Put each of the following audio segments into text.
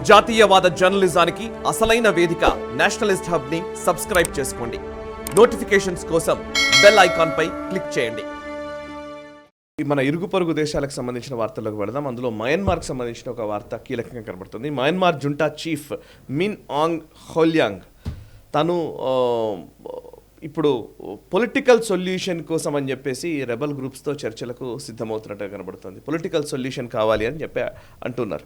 జాతీయవాద జర్నలిజానికి అసలైన వేదిక నేషనలిస్ట్ హబ్ ని సబ్స్క్రైబ్ చేసుకోండి. నోటిఫికేషన్స్ కోసం బెల్ ఐకాన్ పై క్లిక్ చేయండి. మన ఇరుగు పొరుగు దేశాలకు సంబంధించిన వార్తలకు వెళదాం. అందులో మయన్మార్కి సంబంధించిన ఒక వార్త కీలకంగా కనబడుతుంది. మయన్మార్ జుంటా చీఫ్ మిన్ ఆంగ్ హోల్యాంగ్ తను ఇప్పుడు పొలిటికల్ సొల్యూషన్ కోసం అని చెప్పేసి రెబల్ గ్రూప్స్తో చర్చలకు సిద్ధమవుతున్నట్టుగా కనబడుతుంది. పొలిటికల్ సొల్యూషన్ కావాలి అని చెప్పి అంటున్నారు.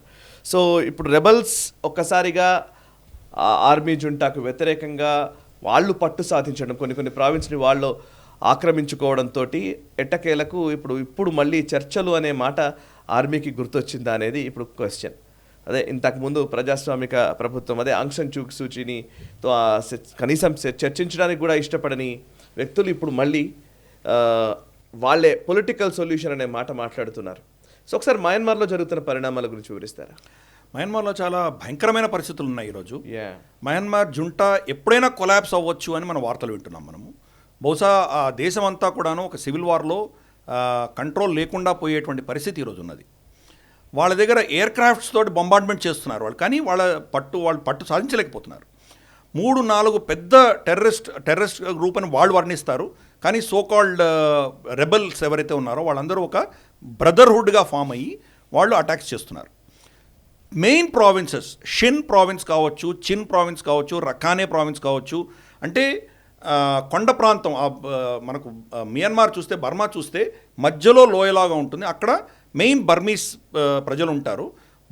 సో ఇప్పుడు రెబల్స్ ఒక్కసారిగా ఆర్మీ జుంటాకు వ్యతిరేకంగా వాళ్ళు పట్టు సాధించడం, కొన్ని ప్రావిన్స్ని వాళ్ళు ఆక్రమించుకోవడంతో ఎట్టకేలకు ఇప్పుడు మళ్ళీ చర్చలు అనే మాట ఆర్మీకి గుర్తొచ్చిందా అనేది ఇప్పుడు క్వశ్చన్. అదే ఇంతకుముందు ప్రజాస్వామిక ప్రభుత్వం అదే ఆంగ్ సాన్ సూచీని కనీసం చర్చించడానికి కూడా ఇష్టపడని వ్యక్తులు ఇప్పుడు మళ్ళీ వాళ్ళే పొలిటికల్ సొల్యూషన్ అనే మాట మాట్లాడుతున్నారు. సో ఒకసారి మయన్మార్లో జరుగుతున్న పరిణామాల గురించి వివరిస్తారా? మయన్మార్లో చాలా భయంకరమైన పరిస్థితులు ఉన్నాయి ఈరోజు. మయన్మార్ జుంటా ఎప్పుడైనా కొలాప్స్ అవ్వచ్చు అని మనం వార్తలు వింటున్నాం. మనము బహుశా ఆ దేశం అంతా కూడాను ఒక సివిల్ వార్లో కంట్రోల్ లేకుండా పోయేటువంటి పరిస్థితి ఈరోజు ఉన్నది. వాళ్ళ దగ్గర ఎయిర్ క్రాఫ్ట్స్ తోటి బొంబార్డ్మెంట్ చేస్తున్నారు వాళ్ళు, కానీ వాళ్ళు పట్టు సాధించలేకపోతున్నారు. 3-4 పెద్ద టెర్రరిస్ట్ గ్రూప్ అని వాళ్ళు వర్ణిస్తారు, కానీ సోకాల్డ్ రెబల్స్ ఎవరైతే ఉన్నారో వాళ్ళందరూ ఒక బ్రదర్హుడ్గా ఫామ్ అయ్యి వాళ్ళు అటాక్స్ చేస్తున్నారు. మెయిన్ ప్రావిన్సెస్ షిన్ ప్రావిన్స్ కావచ్చు, చిన్ ప్రావిన్స్ కావచ్చు, రఖానే ప్రావిన్స్ కావచ్చు, అంటే కొండ ప్రాంతం మనకు మియన్మార్ చూస్తే, బర్మా చూస్తే మధ్యలో లోయలాగా ఉంటుంది. అక్కడ మెయిన్ బర్మీస్ ప్రజలు ఉంటారు.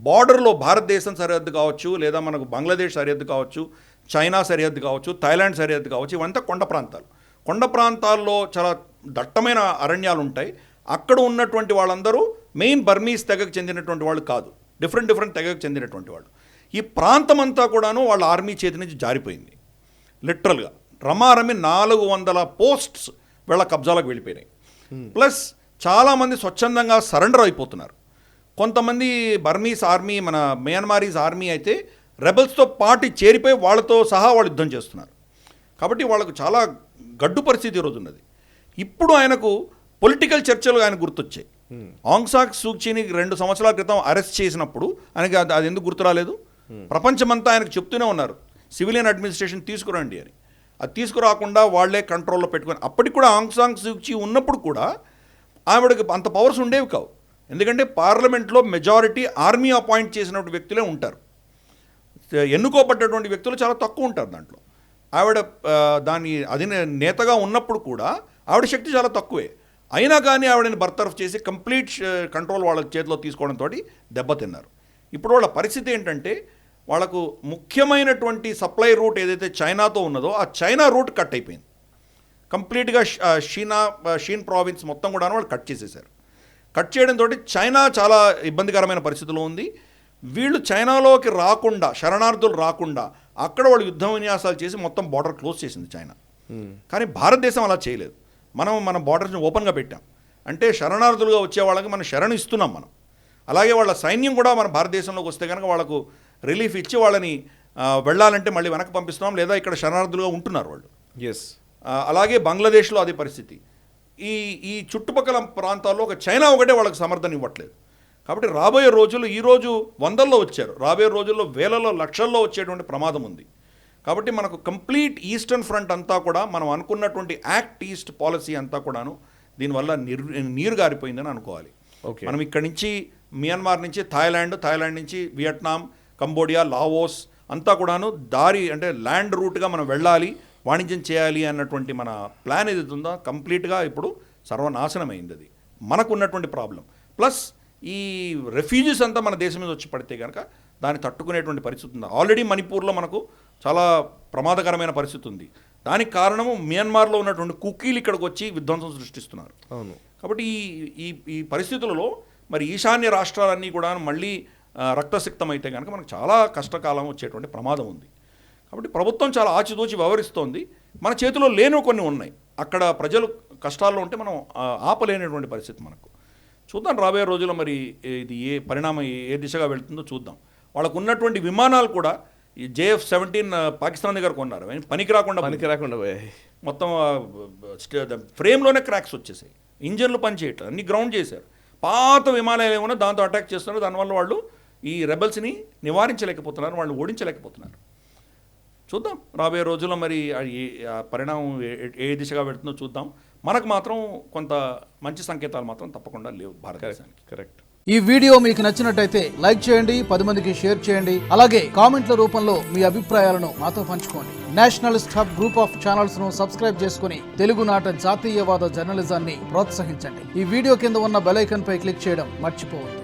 బార్డర్లో భారతదేశం సరిహద్దు కావచ్చు, లేదా మనకు బంగ్లాదేశ్ సరిహద్దు కావచ్చు, చైనా సరిహద్దు కావచ్చు, థాయిలాండ్ సరిహద్దు కావచ్చు, ఇవంతా కొండ ప్రాంతాలు. కొండ ప్రాంతాల్లో చాలా దట్టమైన అరణ్యాలు ఉంటాయి. అక్కడ ఉన్నటువంటి వాళ్ళందరూ మెయిన్ బర్మీస్ తెగకు చెందినటువంటి వాళ్ళు కాదు, డిఫరెంట్ తెగకు చెందినటువంటి వాళ్ళు. ఈ ప్రాంతం అంతా కూడాను వాళ్ళ ఆర్మీ చేతి నుంచి జారిపోయింది. లిటరల్గా రమారమి 400 పోస్ట్స్ వీళ్ళ కబ్జాలకు వెళ్ళిపోయినాయి. ప్లస్ చాలామంది స్వచ్ఛందంగా సరెండర్ అయిపోతున్నారు. కొంతమంది బర్మీస్ ఆర్మీ, మన మియన్మారీస్ ఆర్మీ అయితే రెబల్స్తో పాటు చేరిపోయి వాళ్ళతో సహా వాళ్ళు యుద్ధం చేస్తున్నారు. కాబట్టి వాళ్ళకు చాలా గడ్డు పరిస్థితి ఈరోజు ఉన్నది. ఇప్పుడు ఆయనకు పొలిటికల్ చర్చలు ఆయన గుర్తొచ్చాయి. ఆంగ్ సాన్ సూచీని 2 సంవత్సరాల క్రితం అరెస్ట్ చేసినప్పుడు ఆయనకి అది ఎందుకు గుర్తు రాలేదు? ప్రపంచమంతా ఆయనకు చెప్తూనే ఉన్నారు సివిలియన్ అడ్మినిస్ట్రేషన్ తీసుకురండి అని. అది తీసుకురాకుండా వాళ్లే కంట్రోల్లో పెట్టుకొని, అప్పటికి కూడా ఆంగ్ సాన్ సూచీ ఉన్నప్పుడు కూడా ఆవిడకి అంత పవర్స్ ఉండేవి కావు. ఎందుకంటే పార్లమెంట్లో మెజారిటీ ఆర్మీ అపాయింట్ చేసినటువంటి వ్యక్తులే ఉంటారు. ఎన్నుకోబడ్డటువంటి వ్యక్తులు చాలా తక్కువ ఉంటారు దాంట్లో. ఆవిడ అది నేతగా ఉన్నప్పుడు కూడా ఆవిడ శక్తి చాలా తక్కువే. అయినా కానీ ఆవిడని బర్తరఫ్ చేసి కంప్లీట్ కంట్రోల్ వాళ్ళ చేతిలో తీసుకోవడంతో దెబ్బతిన్నారు. ఇప్పుడు వాళ్ళ పరిస్థితి ఏంటంటే, వాళ్ళకు ముఖ్యమైనటువంటి సప్లై రూట్ ఏదైతే చైనాతో ఉన్నదో ఆ చైనా రూట్ కట్ అయిపోయింది. కంప్లీట్గా షీన్ ప్రావిన్స్ మొత్తం కూడా వాళ్ళు కట్ చేసేసారు. కట్ చేయడంతో చైనా చాలా ఇబ్బందికరమైన పరిస్థితిలో ఉంది. వీళ్ళు చైనాలోకి రాకుండా, శరణార్థులు రాకుండా అక్కడ వాళ్ళు యుద్ధ విన్యాసాలు చేసి మొత్తం బార్డర్ క్లోజ్ చేసింది చైనా. కానీ భారతదేశం అలా చేయలేదు. మన బార్డర్స్ని ఓపెన్గా పెట్టాం. అంటే శరణార్థులుగా వచ్చే వాళ్ళకి మనం శరణు ఇస్తున్నాం మనం. అలాగే వాళ్ళ సైన్యం కూడా మన భారతదేశంలోకి వస్తే కనుక వాళ్ళకు రిలీఫ్ ఇచ్చి వాళ్ళని వెళ్ళాలంటే మళ్ళీ వెనక్కి పంపిస్తున్నాం, లేదా ఇక్కడ శరణార్థులుగా ఉంటున్నారు వాళ్ళు. అలాగే బంగ్లాదేశ్లో అదే పరిస్థితి. ఈ చుట్టుపక్కల ప్రాంతాల్లో ఒక చైనా ఒకటే వాళ్ళకి సమర్థన ఇవ్వట్లేదు. కాబట్టి రాబోయే రోజులు, ఈరోజు 100ల్లో వచ్చారు, రాబోయే రోజుల్లో వేలలో లక్షల్లో వచ్చేటువంటి ప్రమాదం ఉంది. కాబట్టి మనకు కంప్లీట్ ఈస్టర్న్ ఫ్రంట్ అంతా కూడా మనం అనుకున్నటువంటి యాక్ట్ ఈస్ట్ పాలసీ అంతా కూడాను దీనివల్ల నీరు గారిపోయిందని అనుకోవాలి. మనం ఇక్కడి నుంచి మియన్మార్ నుంచి థాయిలాండ్ నుంచి వియట్నాం, కంబోడియా, లావోస్ అంతా కూడాను దారి, అంటే ల్యాండ్ రూట్గా మనం వెళ్ళాలి, వాణిజ్యం చేయాలి అన్నటువంటి మన ప్లాన్ ఏదైతే ఉందో కంప్లీట్గా ఇప్పుడు సర్వనాశనమైంది. అది మనకు ఉన్నటువంటి ప్రాబ్లం. ప్లస్ ఈ రెఫ్యూజీస్ అంతా మన దేశం మీద వచ్చి పడితే కనుక దాన్ని తట్టుకునేటువంటి పరిస్థితి ఉంది. ఆల్రెడీ మణిపూర్లో మనకు చాలా ప్రమాదకరమైన పరిస్థితి ఉంది. దానికి కారణము మియన్మార్లో ఉన్నటువంటి కుకీలు ఇక్కడికి వచ్చి విధ్వంసం సృష్టిస్తున్నారు. అవును. కాబట్టి ఈ పరిస్థితులలో మరి ఈశాన్య రాష్ట్రాలన్నీ కూడా మళ్ళీ రక్తసిక్తం అయితే కనుక మనకు చాలా కష్టకాలం వచ్చేటువంటి ప్రమాదం ఉంది. కాబట్టి ప్రభుత్వం చాలా ఆచితూచి వ్యవహరిస్తోంది. మన చేతిలో లేని కొన్ని ఉన్నాయి. అక్కడ ప్రజలు కష్టాల్లో ఉంటే మనం ఆపలేనటువంటి పరిస్థితి మనకు. చూద్దాం రాబోయే రోజుల్లో మరి ఇది పరిణామం ఏ దిశగా వెళ్తుందో చూద్దాం. వాళ్ళకు ఉన్నటువంటి విమానాలు కూడా ఈ JF-17 పాకిస్తాన్ దగ్గర కొన్నారు, పనికి రాకుండా పోయాయి. మొత్తం ఫ్రేమ్లోనే క్రాక్స్ వచ్చేసాయి, ఇంజన్లు పనిచేయట్లేదు, అన్ని గ్రౌండ్ చేశారు. పాత విమానాలు ఏమన్నా దాంతో అటాక్ చేస్తున్నారు. దానివల్ల వాళ్ళు ఈ రెబల్స్ని నివారించలేకపోతున్నారు, వాళ్ళని ఓడించలేకపోతున్నారు. చూద్దాం రాబోయే రోజుల్లో మరి ఆ పరిణామం ఏ దిశగా వెళుతుందో చూద్దాం. మనకు మాత్రం కొంత మంచి సంకేతాలు మాత్రం తప్పకుండా లేవు భారతదేశానికి. కరెక్ట్. ఈ వీడియో మీకు నచ్చినట్టయితే లైక్ చేయండి, 10 మందికి షేర్ చేయండి. అలాగే కామెంట్ల రూపంలో మీ అభిప్రాయాలను మాతో పంచుకోండి. Nationalist hub group of channels ను సబ్స్క్రైబ్ చేసుకుని తెలుగునాట జాతీయవాద జర్నలిజాన్ని ప్రోత్సహించండి. ఈ వీడియో కింద ఉన్న బెల్ ఐకాన్ పై క్లిక్ చేయడం మర్చిపోవద్దు.